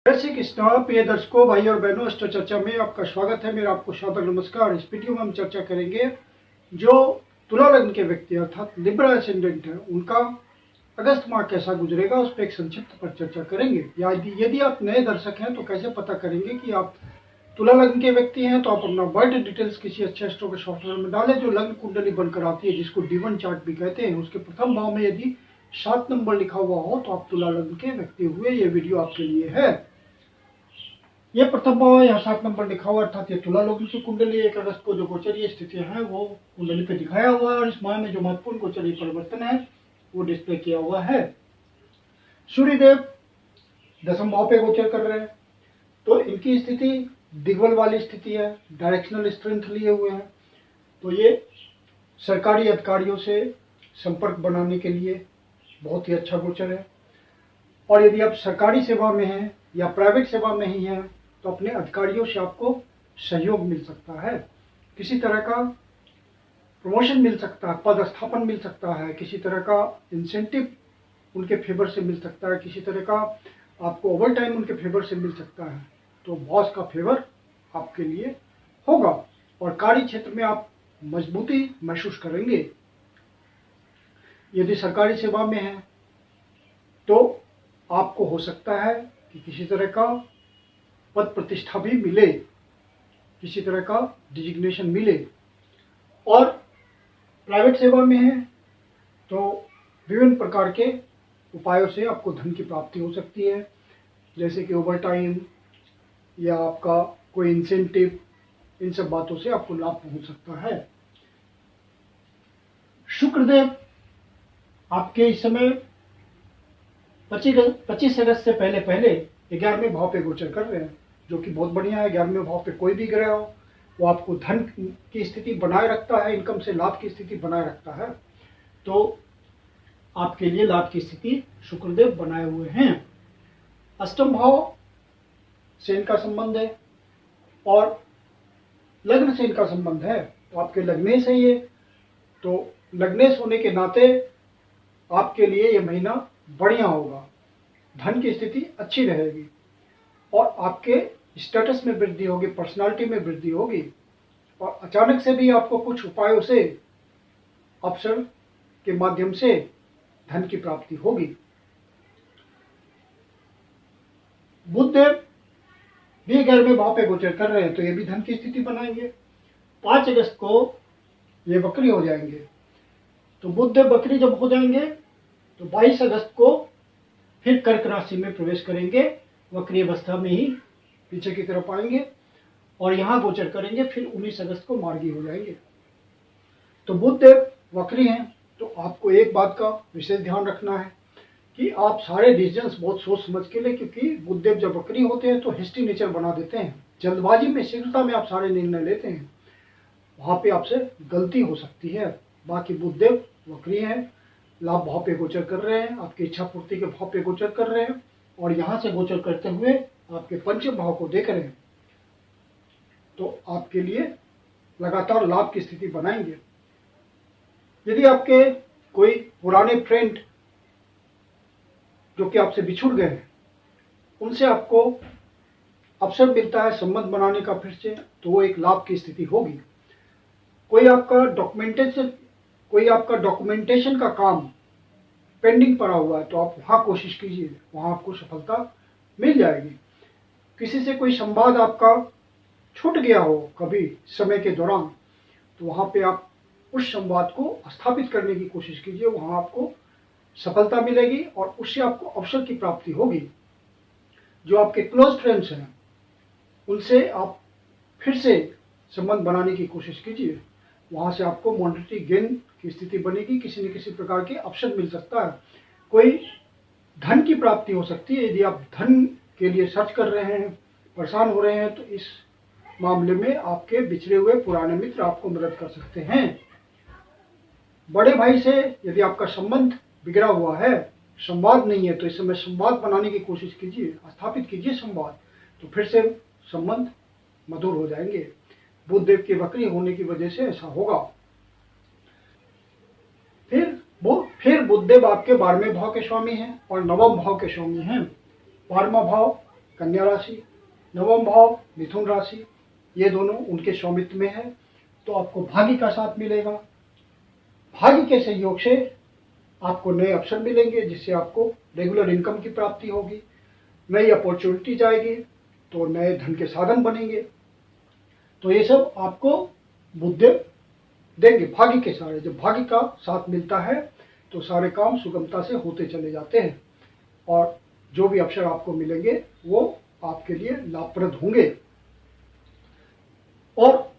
जय श्री कृष्ण। प्रिय दर्शकों, भाई और बहनों, अस्ट्रो चर्चा में आपका स्वागत है। मेरा आपको सादर नमस्कार। इस वीडियो में हम चर्चा करेंगे जो तुला लग्न के व्यक्ति अर्थात लिब्रा एसेंडेंट है उनका अगस्त माह कैसा गुजरेगा, उस पर एक संक्षिप्त पर चर्चा करेंगे। यदि आप नए दर्शक हैं तो कैसे पता करेंगे कि आप तुला लग्न के व्यक्ति हैं, तो आप अपना बर्थ डिटेल्स किसी अच्छे एस्ट्रो के सॉफ्टवेयर में डालें जो लग्न कुंडली बनकर आती है, जिसको D1 चार्ट भी कहते हैं। उसके प्रथम भाव में यदि 7 नंबर लिखा हुआ हो तो आप तुला लग्न के व्यक्ति हुए। ये वीडियो आपके लिए है। ये प्रथम भाव है, यहाँ 7 नंबर लिखा हुआ, अर्थात ये तुला लग्न की कुंडली 1 अगस्त को जो गोचरीय स्थितियां हैं वो कुंडली पे दिखाया हुआ है, और इस माह में जो महत्वपूर्ण गोचरीय परिवर्तन है वो डिस्प्ले किया हुआ है। सूर्यदेव 10वें भाव पे गोचर कर रहे हैं, तो इनकी स्थिति दिग्बल वाली स्थिति है, डायरेक्शनल स्ट्रेंथ लिए हुए हैं। तो ये सरकारी अधिकारियों से संपर्क बनाने के लिए बहुत ही अच्छा गोचर है। और यदि आप सरकारी सेवा में हैं या प्राइवेट सेवा में ही हैं तो अपने अधिकारियों से आपको सहयोग मिल सकता है, किसी तरह का प्रमोशन मिल सकता है, पदस्थापन मिल सकता है, किसी तरह का इंसेंटिव उनके फेवर से मिल सकता है, किसी तरह का आपको ओवर टाइम उनके फेवर से मिल सकता है। तो बॉस का फेवर आपके लिए होगा और कार्य क्षेत्र में आप मजबूती महसूस करेंगे। यदि सरकारी सेवा में हैं तो आपको हो सकता है कि किसी तरह का पद प्रतिष्ठा भी मिले, किसी तरह का डिजिग्नेशन मिले। और प्राइवेट सेवा में है तो विभिन्न प्रकार के उपायों से आपको धन की प्राप्ति हो सकती है, जैसे कि ओवर टाइम या आपका कोई इंसेंटिव, इन सब बातों से आपको लाभ पहुंच सकता है। शुक्रदेव आपके इस समय 25 अगस्त से पहले 11वें भाव पे गोचर कर रहे हैं, जो कि बहुत बढ़िया है। 11वें भाव पे कोई भी ग्रह हो वो आपको धन की स्थिति बनाए रखता है, इनकम से लाभ की स्थिति बनाए रखता है। तो आपके लिए लाभ की स्थिति शुक्रदेव बनाए हुए हैं। अष्टम भाव से इनका संबंध है और लग्न से इनका संबंध है, तो आपके लग्नेश है ये। तो लग्नेश होने के नाते आपके लिए ये महीना बढ़िया होगा, धन की स्थिति अच्छी रहेगी और आपके स्टेटस में वृद्धि होगी, पर्सनालिटी में वृद्धि होगी, और अचानक से भी आपको कुछ उपायों से, अवसर के माध्यम से धन की प्राप्ति होगी। बुधदेव भी 11वें भाव पे गोचर कर रहे हैं, तो ये भी धन की स्थिति बनाएंगे। 5 अगस्त को ये वक्री हो जाएंगे। तो बुधदेव वक्री जब हो जाएंगे तो 22 अगस्त को फिर कर्क राशि में प्रवेश करेंगे, वक्री अवस्था में ही पीछे की तरफ आएंगे और यहाँ गोचर करेंगे। फिर 19 अगस्त को मार्गी हो जाएंगे। तो बुधदेव वक्री हैं, तो आपको एक बात का विशेष ध्यान रखना है कि आप सारे डिसीजंस बहुत सोच समझ के लें, क्योंकि बुधदेव जब वक्री होते हैं तो हिस्ट्री नेचर बना देते हैं। जल्दबाजी में, शीघ्रता में आप सारे निर्णय लेते हैं, वहाँ पे आपसे गलती हो सकती है। बाकी बुधदेव वक्री हैं, लाभ भाव पे गोचर कर रहे हैं, आपकी इच्छा पूर्ति के भाव पे गोचर कर रहे हैं, और यहाँ से गोचर करते हुए आपके पंचम भाव को देख रहे हैं, तो आपके लिए लगातार लाभ की स्थिति बनाएंगे। यदि आपके कोई पुराने फ्रेंड जो कि आपसे बिछुड़ गए हैं, उनसे आपको अवसर मिलता है संबंध बनाने का फिर से, तो वो एक लाभ की स्थिति होगी। कोई आपका डॉक्यूमेंटेशन का काम पेंडिंग पड़ा हुआ है तो आप वहाँ कोशिश कीजिए, वहाँ आपको सफलता मिल जाएगी। किसी से कोई संवाद आपका छूट गया हो कभी समय के दौरान, तो वहाँ पे आप उस संवाद को स्थापित करने की कोशिश कीजिए, वहाँ आपको सफलता मिलेगी और उससे आपको अवसर की प्राप्ति होगी। जो आपके क्लोज फ्रेंड्स हैं उनसे आप फिर से संबंध बनाने की कोशिश कीजिए, वहाँ से आपको मॉनेटरी गेन की स्थिति बनेगी, किसी न किसी प्रकार के अवसर मिल सकता है, कोई धन की प्राप्ति हो सकती है। यदि आप धन के लिए सर्च कर रहे हैं, परेशान हो रहे हैं, तो इस मामले में आपके बिछड़े हुए पुराने मित्र आपको मदद कर सकते हैं। बड़े भाई से यदि आपका संबंध बिगड़ा हुआ है, संवाद नहीं है, तो इस समय संवाद बनाने की कोशिश कीजिए, स्थापित कीजिए संवाद, तो फिर से संबंध मधुर हो जाएंगे। बुधदेव के वक्री होने की वजह से ऐसा होगा। फिर बुधदेव आपके 12वें भाव के स्वामी हैं और 9वें भाव के स्वामी हैं। 12वां भाव कन्या राशि, नवम भाव मिथुन राशि, ये दोनों उनके स्वामित्व में है। तो आपको भाग्य का साथ मिलेगा। भाग्य के सहयोग से आपको नए अवसर मिलेंगे, जिससे आपको रेगुलर इनकम की प्राप्ति होगी, नई अपॉर्चुनिटी जाएगी, तो नए धन के साधन बनेंगे। तो ये सब आपको बुद्धदेव देंगे भाग्य के सहारे। जब भाग्य का साथ मिलता है तो सारे काम सुगमता से होते चले जाते हैं और जो भी अवसर आपको मिलेंगे वो आपके लिए लाभप्रद होंगे। और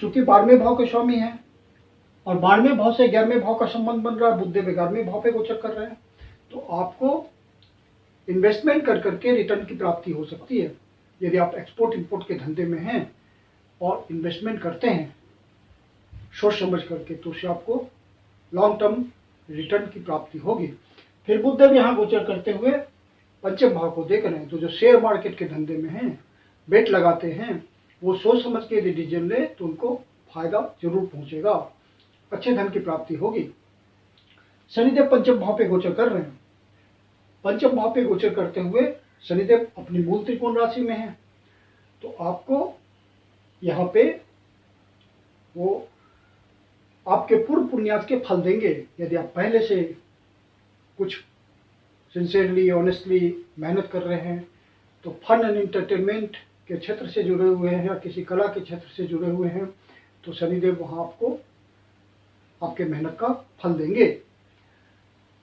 चूंकि 12वें भाव के स्वामी हैं और 12वें भाव से 11वें भाव का संबंध बन रहा है, बुधदेव 11वें भाव पे गोचर कर रहे हैं, तो आपको इन्वेस्टमेंट कर करके रिटर्न की प्राप्ति हो सकती है। यदि आप एक्सपोर्ट इंपोर्ट के धंधे में हैं और इन्वेस्टमेंट करते हैं सोच समझ करके, तो उससे आपको लॉन्ग टर्म रिटर्न की प्राप्ति होगी। फिर बुधदेव यहाँ गोचर करते हुए पंचम भाव को देख रहे हैं, तो जो शेयर मार्केट के धंधे में हैं, बेट लगाते हैं, वो सोच समझ के यदि डिसीजन ले तो उनको फायदा जरूर पहुंचेगा, अच्छे धन की प्राप्ति होगी। शनिदेव पंचम भाव पे गोचर कर रहे हैं। पंचम भाव पे गोचर करते हुए शनिदेव अपनी मूल त्रिकोण राशि में है, तो आपको यहाँ पे वो आपके पूर्व पुण्यार्थ के फल देंगे। यदि आप पहले से कुछ सिंसियरली ऑनेस्टली मेहनत कर रहे हैं, तो फन एंड एंटरटेनमेंट के क्षेत्र से जुड़े हुए हैं या किसी कला के क्षेत्र से जुड़े हुए हैं, तो शनिदेव वहाँ आपको आपके मेहनत का फल देंगे।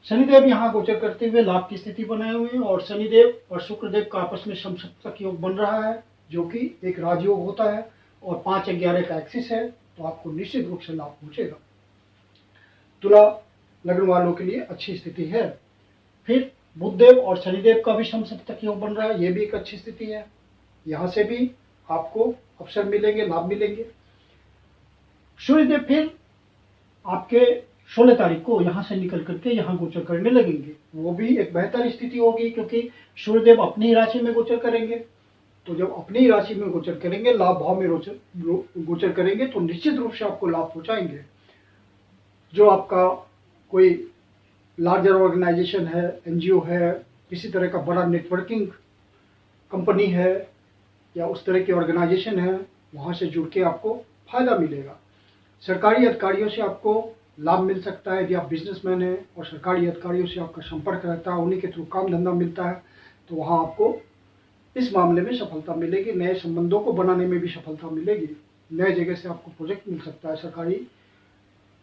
शनिदेव यहाँ गोचर करते हुए लाभ की स्थिति बनाए हुए हैं और शनिदेव और शुक्रदेव का आपस में समसप्तक योग बन रहा है, जो कि एक राजयोग होता है और 5-11 का एक्सिस है, तो आपको निश्चित रूप से लाभ पहुंचेगा। तुला लग्न वालों के लिए अच्छी स्थिति है। फिर बुधदेव और शनिदेव का भी समसप्तक योग बन रहा है, ये भी एक अच्छी स्थिति है। यहाँ से भी आपको अवसर मिलेंगे, लाभ मिलेंगे। सूर्यदेव फिर आपके 16 तारीख को यहाँ से निकल करके यहाँ गोचर करने लगेंगे, वो भी एक बेहतर स्थिति होगी, क्योंकि सूर्यदेव अपनी ही राशि में गोचर करेंगे। तो जब अपनी ही राशि में गोचर करेंगे, लाभ भाव में गोचर करेंगे, तो निश्चित रूप से आपको लाभ पहुंचाएंगे। जो आपका कोई लार्जर ऑर्गेनाइजेशन है, एनजीओ है, किसी तरह का बड़ा नेटवर्किंग कंपनी है या उस तरह की ऑर्गेनाइजेशन है, वहाँ से जुड़ के आपको फायदा मिलेगा। सरकारी अधिकारियों से आपको लाभ मिल सकता है। यदि आप बिजनेसमैन हैं और सरकारी अधिकारियों से आपका संपर्क रहता है, उन्हीं के थ्रू काम धंधा मिलता है, तो वहाँ आपको इस मामले में सफलता मिलेगी। नए संबंधों को बनाने में भी सफलता मिलेगी। नए जगह से आपको प्रोजेक्ट मिल सकता है, सरकारी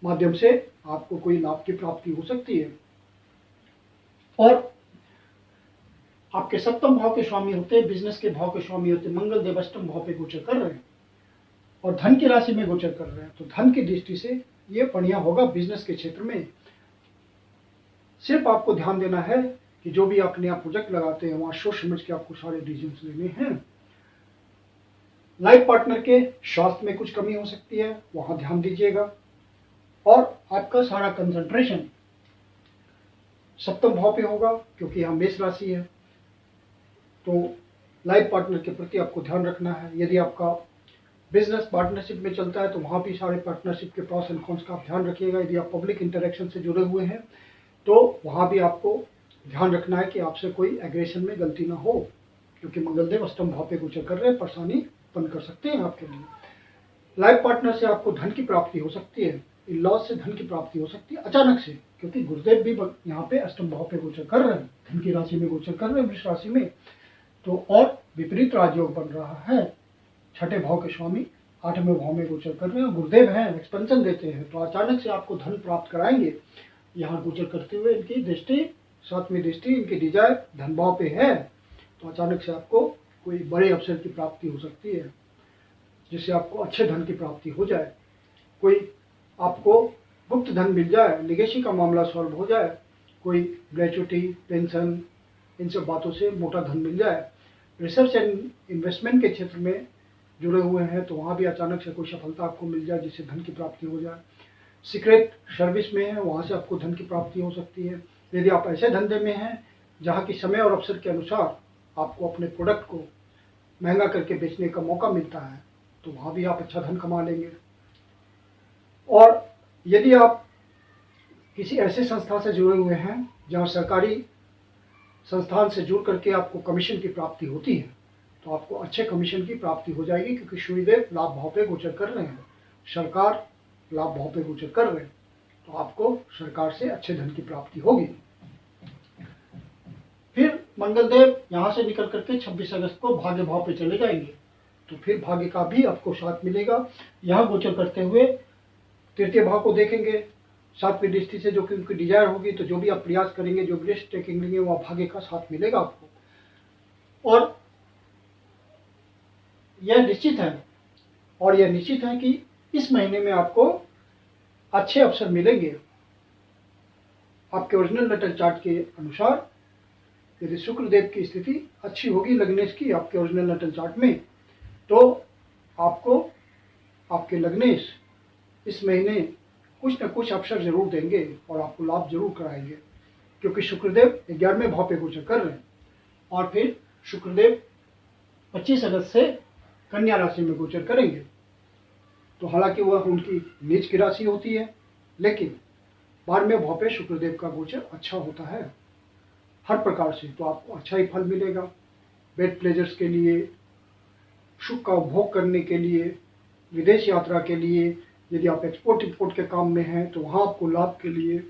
माध्यम से आपको कोई लाभ की प्राप्ति हो सकती है। और आपके सप्तम भाव के स्वामी होते हैं, बिजनेस के भाव के स्वामी होते हैं मंगल देव, अष्टम भाव पे गोचर कर रहे हैं और धन की राशि में गोचर कर रहे हैं, तो धन की दृष्टि से ये बढ़िया होगा। बिजनेस के क्षेत्र में सिर्फ आपको ध्यान देना है कि जो भी आप नया प्रोजेक्ट लगाते हैं, वहां सोच समझ के आपको सारे डिसीजंस लेने हैं। लाइफ पार्टनर के स्वास्थ्य में कुछ कमी हो सकती है, वहां ध्यान दीजिएगा। और आपका सारा कंसंट्रेशन सप्तम भाव पे होगा, क्योंकि यहाँ मेष राशि है, तो लाइफ पार्टनर के प्रति आपको ध्यान रखना है। यदि आपका बिजनेस पार्टनरशिप में चलता है, तो वहाँ भी सारे पार्टनरशिप के प्रॉस एंड कॉन्स का आप ध्यान रखिएगा। यदि आप पब्लिक इंटरेक्शन से जुड़े हुए हैं, तो वहाँ भी आपको ध्यान रखना है कि आपसे कोई एग्रेशन में गलती ना हो, क्योंकि मंगलदेव अष्टम भाव पे गोचर कर रहे हैं, परेशानी उत्पन्न कर सकते हैं आपके लिए। लाइफ पार्टनर से आपको धन की प्राप्ति हो सकती है, इन लॉज से धन की प्राप्ति हो सकती है अचानक से, क्योंकि गुरुदेव भी यहाँ पे अष्टम भाव पे गोचर कर रहे हैं, धन की राशि में गोचर कर रहे हैं, वृष राशि में। तो और विपरीत राजयोग बन रहा है, छठे भाव के स्वामी 8वें भाव में गोचर कर रहे हैं, गुरुदेव हैं, एक्सपेंशन देते हैं, तो अचानक से आपको धन प्राप्त कराएंगे। यहाँ गोचर करते हुए इनकी दृष्टि, 7वीं दृष्टि इनकी डिजायर धन भाव पे है, तो अचानक से आपको कोई बड़े अवसर की प्राप्ति हो सकती है, जिससे आपको अच्छे धन की प्राप्ति हो जाए। कोई आपको गुप्त धन मिल जाए, लिगेसी का मामला सॉल्व हो जाए, कोई ग्रेचुटी, पेंशन, इन सब बातों से मोटा धन मिल जाए। रिसर्च एंड इन्वेस्टमेंट के क्षेत्र में जुड़े हुए हैं, तो वहाँ भी अचानक से कोई सफलता आपको मिल जाए, जिससे धन की प्राप्ति हो जाए। सीक्रेट सर्विस में है, वहाँ से आपको धन की प्राप्ति हो सकती है। यदि आप ऐसे धंधे में हैं जहाँ की समय और अवसर के अनुसार आपको अपने प्रोडक्ट को महंगा करके बेचने का मौका मिलता है, तो वहाँ भी आप अच्छा धन कमा लेंगे। और यदि आप किसी ऐसे संस्था से जुड़े हुए हैं जहाँ सरकारी संस्थान से जुड़ करके आपको कमीशन की प्राप्ति होती है, तो आपको अच्छे कमीशन की प्राप्ति हो जाएगी, क्योंकि शनिदेव लाभ भाव पे गोचर कर रहे हैं, सरकार लाभ भाव पे गोचर कर रहे हैं, तो आपको सरकार से अच्छे धन की प्राप्ति होगी। फिर मंगलदेव यहाँ से निकल करके 26 अगस्त को भाग्य भाव पे चले जाएंगे, तो फिर भाग्य का भी आपको साथ मिलेगा। यहाँ गोचर करते हुए तृतीय भाव को देखेंगे, 7वीं दृष्टि से जो कि उनकी डिजायर होगी, तो जो भी आप प्रयास करेंगे, जो भी रिस्क टेकिंग लेंगे, वह भाग्य का साथ मिलेगा आपको। और यह निश्चित है कि इस महीने में आपको अच्छे अवसर मिलेंगे। आपके ओरिजिनल नेटल चार्ट के अनुसार यदि शुक्रदेव की स्थिति अच्छी होगी लग्नेश की आपके ओरिजिनल नेटल चार्ट में, तो आपको आपके लग्नेश इस महीने कुछ न कुछ अवसर जरूर देंगे और आपको लाभ जरूर कराएंगे, क्योंकि शुक्रदेव 11वें भाव पे गोचर कर रहे हैं। और फिर शुक्रदेव 25 अगस्त से कन्या राशि में गोचर करेंगे। तो हालांकि वह उनकी नीच की राशि होती है, लेकिन 12वें भाव पे शुक्रदेव का गोचर अच्छा होता है हर प्रकार से, तो आपको अच्छा ही फल मिलेगा। बेड प्लेजर्स के लिए, सुख का उपभोग करने के लिए, विदेश यात्रा के लिए, यदि आप एक्सपोर्ट इंपोर्ट के काम में हैं तो वहाँ आपको लाभ के लिए,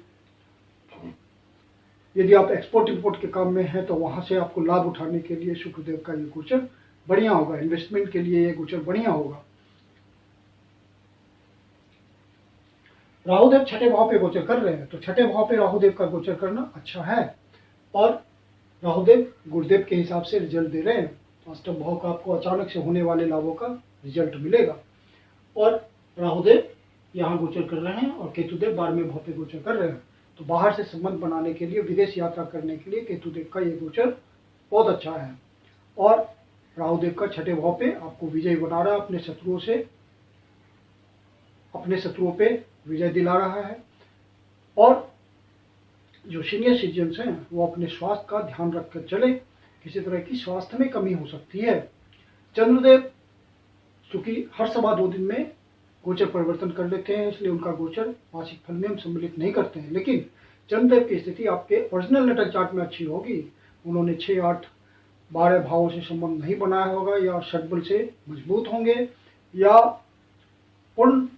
यदि आप एक्सपोर्ट इंपोर्ट के काम में हैं तो वहाँ से आपको लाभ उठाने के लिए शुक्रदेव का ये गोचर बढ़िया होगा। इन्वेस्टमेंट के लिए ये गोचर बढ़िया होगा। राहुदेव 6ठे भाव पे गोचर कर रहे हैं, तो 6ठे भाव पे राहुदेव का गोचर करना अच्छा है, और राहुदेव गुरुदेव के हिसाब से रिजल्ट दे रहे हैं। तो अष्टम भाव का आपको अचानक से होने वाले लाभों का रिजल्ट मिलेगा। और राहुदेव यहाँ गोचर कर रहे हैं और केतुदेव 12वें भाव पे गोचर कर रहे हैं, तो बाहर से संबंध बनाने के लिए, विदेश यात्रा करने के लिए केतुदेव का ये गोचर बहुत अच्छा है। और राहुदेव का 6ठे भाव पे आपको विजय बना रहा है, अपने शत्रुओं पे विजय दिला रहा है। और जो सीनियर सिटीजन्स हैं वो अपने स्वास्थ्य का ध्यान रखकर चले, किसी तरह की स्वास्थ्य में कमी हो सकती है। चंद्रदेव चूंकि हर सवा 2 दिन में गोचर परिवर्तन कर लेते हैं, इसलिए उनका गोचर मासिक फल में हम सम्मिलित नहीं करते हैं, लेकिन चंद्रदेव की स्थिति आपके ओरिजिनल नेटल चार्ट में अच्छी होगी। उन्होंने 6, 8, 12 भावों से संबंध नहीं बनाया होगा, या षटबल से मजबूत होंगे, या पूर्ण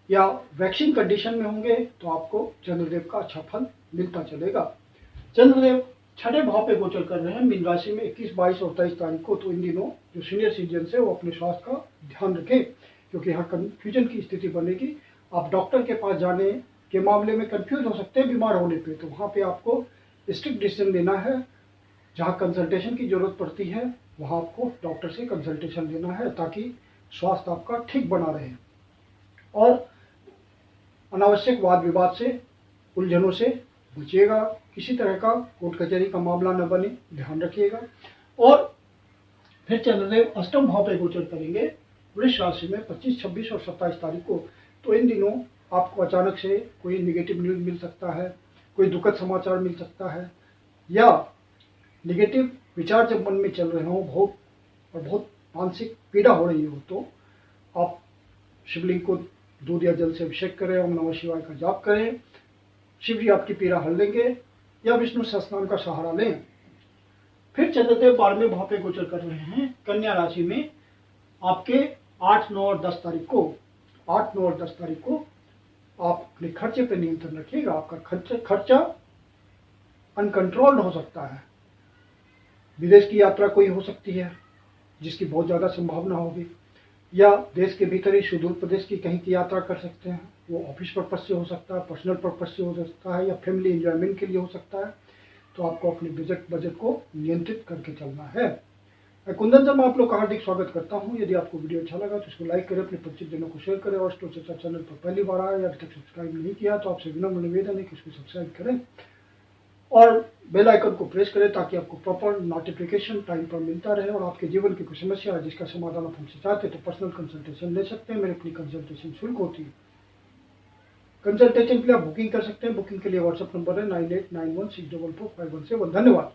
या वैक्सीन कंडीशन में होंगे, तो आपको चंद्रदेव का अच्छा फल मिलता चलेगा। चंद्रदेव 6ठे भाव पे गोचर कर रहे हैं मीन राशि में 21, 22 और 23 तारीख को। तो इन दिनों जो सीनियर सिटीजन है वो अपने स्वास्थ्य का ध्यान रखें, क्योंकि यहाँ कन्फ्यूजन की स्थिति बनेगी। आप डॉक्टर के पास जाने के मामले में कन्फ्यूज हो सकते हैं बीमार होने पे, तो वहाँ पे आपको स्ट्रिक्ट डिसीजन लेना है। जहाँ कंसल्टेशन की जरूरत पड़ती है वहाँ आपको डॉक्टर से कंसल्टेशन लेना है, ताकि स्वास्थ्य आपका ठीक बना रहे। और अनावश्यक वाद विवाद से, उलझनों से बचिएगा, किसी तरह का कोर्ट कचहरी का मामला न बने, ध्यान रखिएगा। और फिर चंद्रदेव अष्टम भाव पे गोचर करेंगे वृष राशि में 25, 26 और 27 तारीख को। तो इन दिनों आपको अचानक से कोई निगेटिव न्यूज मिल सकता है, कोई दुखद समाचार मिल सकता है, या निगेटिव विचार जब मन में चल रहे हो बहुत मानसिक पीड़ा हो रही हो, तो आप शिवलिंग को दूध या जल से अभिषेक करें, ओम नमः शिवाय का जाप करें, शिव जी आपकी पीड़ा हल लेंगे, या विष्णु सहस्त्रनाम का सहारा लें। फिर चंद्रदेव 12वें भाव पे गोचर कर रहे हैं कन्या राशि में आपके 8, 9 और 10 तारीख को। 8, 9 और 10 तारीख को आप अपने खर्चे पर नियंत्रण रखिएगा। आपका खर्चा अनकंट्रोल्ड हो सकता है। विदेश की यात्रा कोई हो सकती है जिसकी बहुत ज़्यादा संभावना होगी, या देश के भीतर ही सुदूर प्रदेश की कहीं की यात्रा कर सकते हैं। वो ऑफिस पर्पज से हो सकता है, पर्सनल पर्पज से हो सकता है, या फैमिली एंजॉयमेंट के लिए हो सकता है। तो आपको अपने बजट को नियंत्रित करके चलना है। मैं कुंदन शर्मा आप लोग का हार्दिक स्वागत करता हूं। यदि आपको वीडियो अच्छा लगा तो इसको लाइक करें, अपने परिचित जनों को शेयर करें, और स्टोर चर्चा चैनल पर पहली बार आए या अभी तक सब्सक्राइब नहीं किया तो आपसे विनम्र निवेदन है कि इसको सब्सक्राइब करें और बेल आइकन को प्रेस करें, ताकि आपको प्रॉपर नोटिफिकेशन टाइम पर मिलता रहे। और आपके जीवन की कोई समस्या है जिसका समाधान आप हमसे चाहते हैं तो पर्सनल कंसल्टेशन ले सकते हैं। मेरी अपनी कंसल्टेशन शुल्क होती है। कंसल्टेशन के लिए आप बुकिंग कर सकते हैं। बुकिंग के लिए व्हाट्सएप नंबर है 9891644517। धन्यवाद।